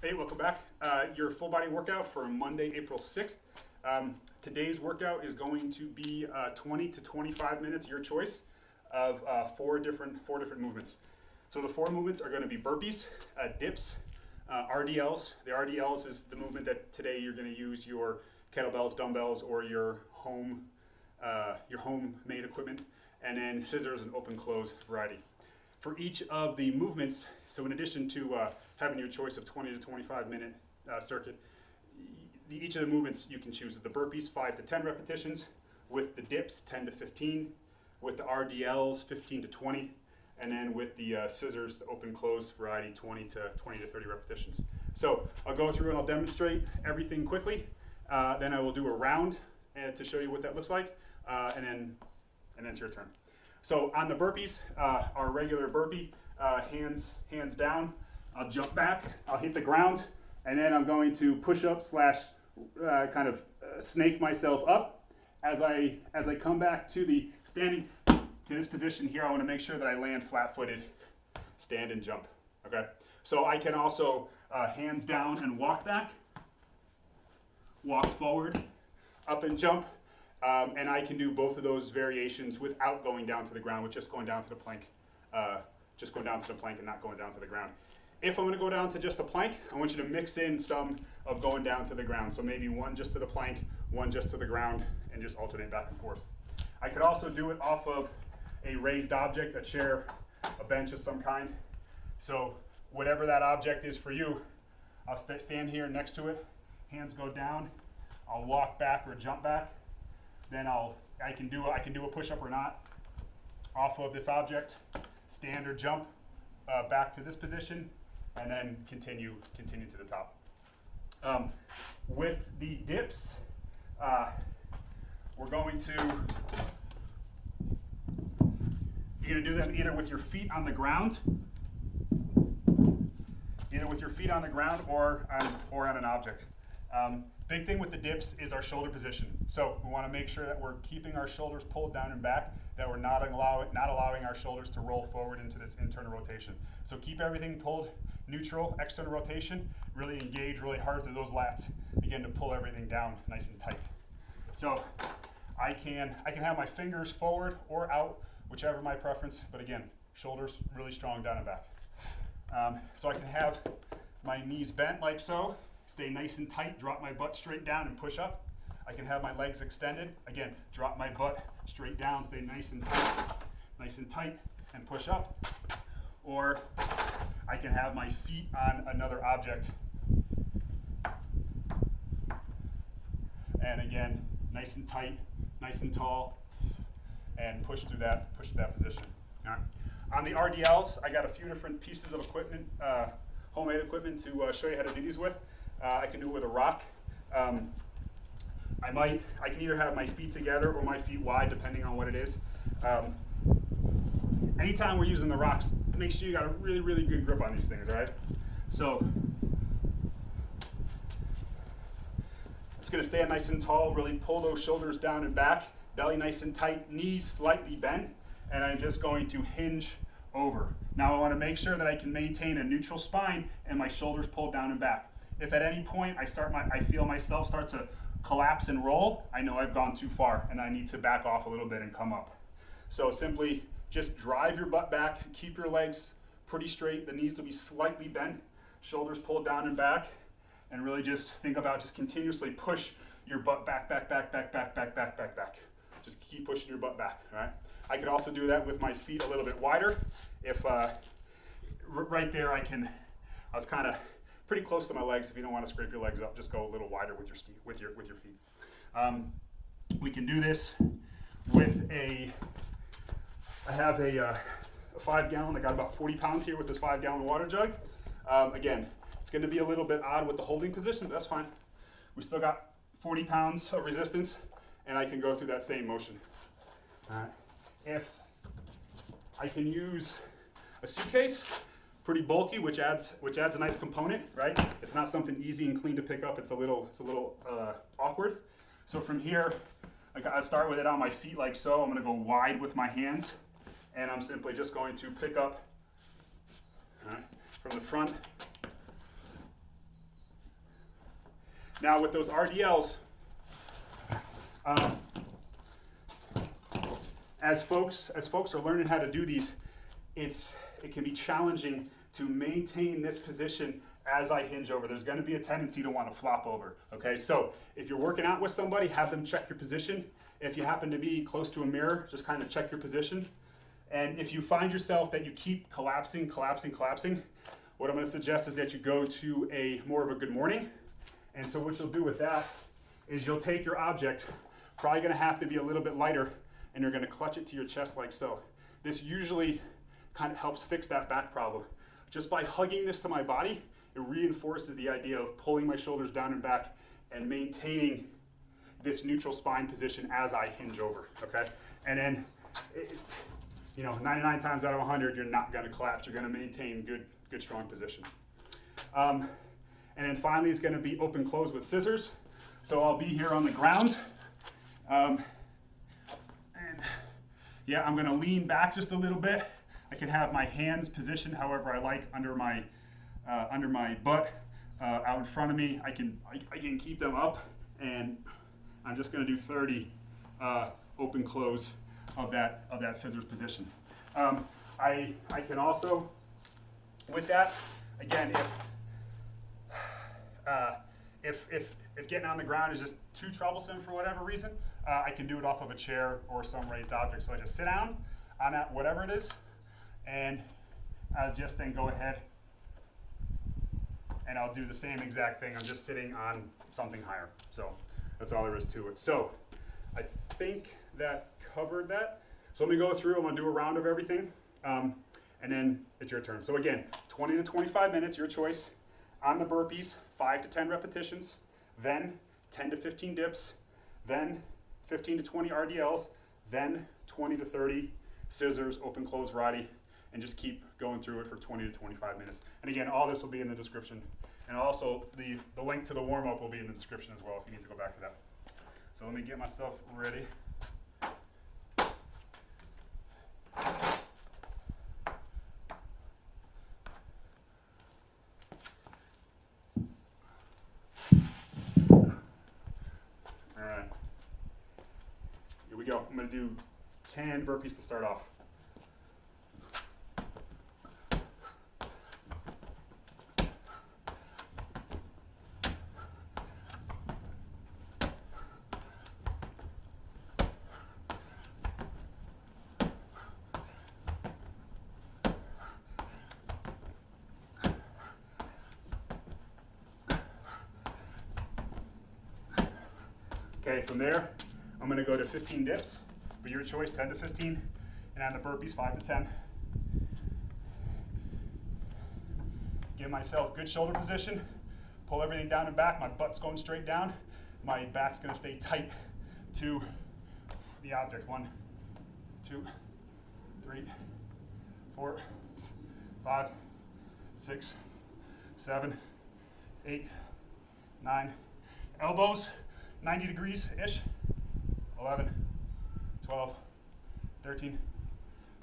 Hey, welcome back. Your full body workout for Monday, April 6th. Today's workout is going to be 20 to 25 minutes, your choice, of four different movements. So the four movements are going to be burpees, dips, RDLs. The RDLs is the movement that today you're going to use your kettlebells, dumbbells, or your homemade equipment, and then scissors and open close variety. For each of the movements, so in addition to having your choice of 20 to 25 minute circuit, each of the movements you can choose. The burpees, 5 to 10 repetitions, with the dips, 10 to 15, with the RDLs, 15 to 20, and then with the scissors, the open close variety, 20 to 30 repetitions. So I'll go through and I'll demonstrate everything quickly. Then I will do a round to show you what that looks like, and then it's your turn. So on the burpees, our regular burpee, hands down, I'll jump back, I'll hit the ground, and then I'm going to push up slash kind of snake myself up. As I come back to the standing, to this position here, I want to make sure that I land flat-footed, stand and jump, okay? So I can also hands down and walk back, walk forward, up and jump. And I can do both of those variations without going down to the ground, with just going down to the plank, and not going down to the ground. If I'm going to go down to just the plank, I want you to mix in some of going down to the ground. So maybe one just to the plank, one just to the ground, and just alternate back and forth. I could also do it off of a raised object, a chair, a bench of some kind. So whatever that object is for you, I'll stand here next to it, hands go down, I'll walk back or jump back. Then I can do a push-up or not off of this object, stand or jump back to this position, and then continue to the top. With the dips, you're going to do them either with your feet on the ground, or on an object. Big thing with the dips is our shoulder position. So we want to make sure that we're keeping our shoulders pulled down and back, that we're not allowing our shoulders to roll forward into this internal rotation. So keep everything pulled neutral, external rotation, really engage really hard through those lats, begin to pull everything down nice and tight. So I can have my fingers forward or out, whichever my preference, but again, shoulders really strong down and back. So I can have my knees bent like so, stay nice and tight, drop my butt straight down and push up. I can have my legs extended. Again, drop my butt straight down, stay nice and tight, and push up. Or I can have my feet on another object. And again, nice and tight, nice and tall, and push through that position. All right. On the RDLs, I got a few different pieces of equipment, homemade equipment to show you how to do these with. I can do it with a rock. I can either have my feet together or my feet wide, depending on what it is. Anytime we're using the rocks, make sure you got a really, really good grip on these things, all right? So it's gonna stand nice and tall, really pull those shoulders down and back, belly nice and tight, knees slightly bent, and I'm just going to hinge over. Now I wanna make sure that I can maintain a neutral spine and my shoulders pulled down and back. If at any point I feel myself start to collapse and roll, I know I've gone too far and I need to back off a little bit and come up. So simply just drive your butt back, keep your legs pretty straight, the knees will be slightly bent, shoulders pulled down and back, and really just think about just continuously push your butt back. Just keep pushing your butt back, all right? I could also do that with my feet a little bit wider. If right there I was kind of pretty close to my legs. If you don't want to scrape your legs up, just go a little wider with your feet. We can do this with I have a 5-gallon. I got about 40 pounds here with this 5-gallon water jug. Again, it's going to be a little bit odd with the holding position, but that's fine. We still got 40 pounds of resistance, and I can go through that same motion. If I can use a suitcase, pretty bulky, which adds a nice component, right? It's not something easy and clean to pick up. It's a little awkward. So from here, I start with it on my feet like so. I'm going to go wide with my hands, and I'm simply just going to pick up from the front Now with those RDLs, as folks are learning how to do these, it can be challenging to maintain this position as I hinge over. There's going to be a tendency to want to flop over. Okay, so if you're working out with somebody, have them check your position. If you happen to be close to a mirror, just kind of check your position. And if you find yourself that you keep collapsing, what I'm going to suggest is that you go to more of a good morning. And so what you'll do with that is you'll take your object, probably going to have to be a little bit lighter, and you're going to clutch it to your chest like so. This usually kind of helps fix that back problem. Just by hugging this to my body, it reinforces the idea of pulling my shoulders down and back and maintaining this neutral spine position as I hinge over, okay? And then, 99 times out of 100, you're not gonna collapse. You're gonna maintain good strong position. And then finally, it's gonna be open close with scissors. So I'll be here on the ground. I'm gonna lean back just a little bit. I can have my hands positioned however I like under my butt, out in front of me. I can keep them up, and I'm just going to do 30 open close of that scissors position. I can also, with that, again, if getting on the ground is just too troublesome for whatever reason, I can do it off of a chair or some raised object. So I just sit down on that, whatever it is, and I'll just then go ahead and I'll do the same exact thing. I'm just sitting on something higher. So that's all there is to it. So I think that covered that. So let me go through, I'm gonna do a round of everything, and then it's your turn. So again, 20 to 25 minutes, your choice. On the burpees, 5 to 10 repetitions, then 10 to 15 dips, then 15 to 20 RDLs, then 20 to 30 scissors, open close variety, and just keep going through it for 20 to 25 minutes. And again, all this will be in the description. And also the link to the warm-up will be in the description as well if you need to go back to that. So let me get myself ready. All right, here we go. I'm gonna do 10 burpees to start off. Okay, from there, I'm gonna go to 15 dips, but your choice, 10 to 15, and on the burpees, 5 to 10. Give myself good shoulder position, pull everything down and back, my butt's going straight down, my back's gonna stay tight to the object. 1, 2, 3, 4, 5, 6, 7, 8, 9, elbows, 90 degrees-ish, 11, 12, 13,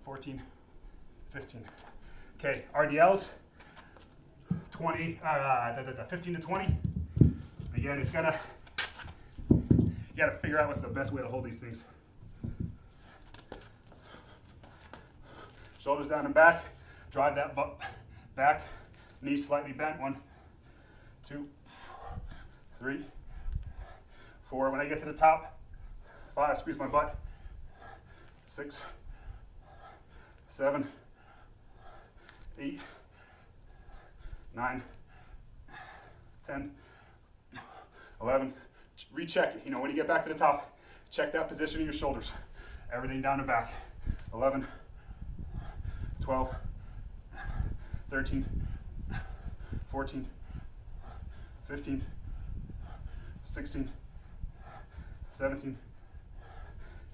14, 15. Okay, RDLs, 15 to 20. Again, you gotta figure out what's the best way to hold these things. Shoulders down and back, drive that butt back, knees slightly bent. 1, 2, 3, 4. When I get to the top, 5, squeeze my butt. 6, 7, 8, 9, 10, 11. Recheck it. When you get back to the top, check that position of your shoulders. Everything down and back. 11, 12, 13, 14, 15, 16, 17,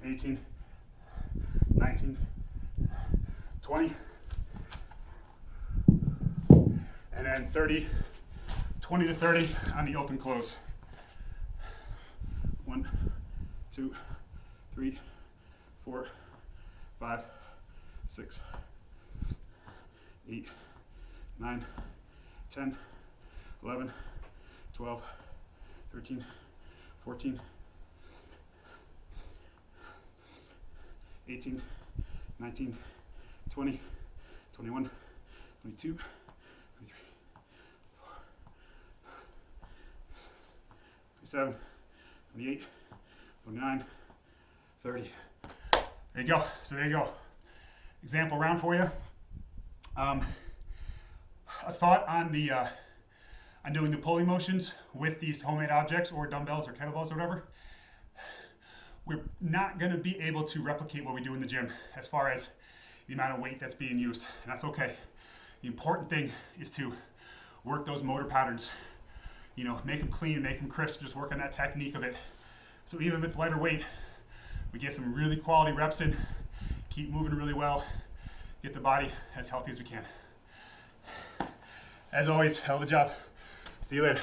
18, 19, 20, and then 30, 20 to 30 on the open close. 1, 2, 3, 4, 5, 6, 8, 9, 10, 11, 12, 13, 14, 18, 19, 20, 21, 22, 23, 27, 28, 29, 30. There you go. So there you go. Example round for you. A thought on the on doing the pulling motions with these homemade objects or dumbbells or kettlebells or whatever. We're not going to be able to replicate what we do in the gym as far as the amount of weight that's being used, and that's okay. The important thing is to work those motor patterns. You know, make them clean, make them crisp, just work on that technique of it. So even if it's lighter weight, we get some really quality reps in, keep moving really well, get the body as healthy as we can. As always, hell of a job. See you later.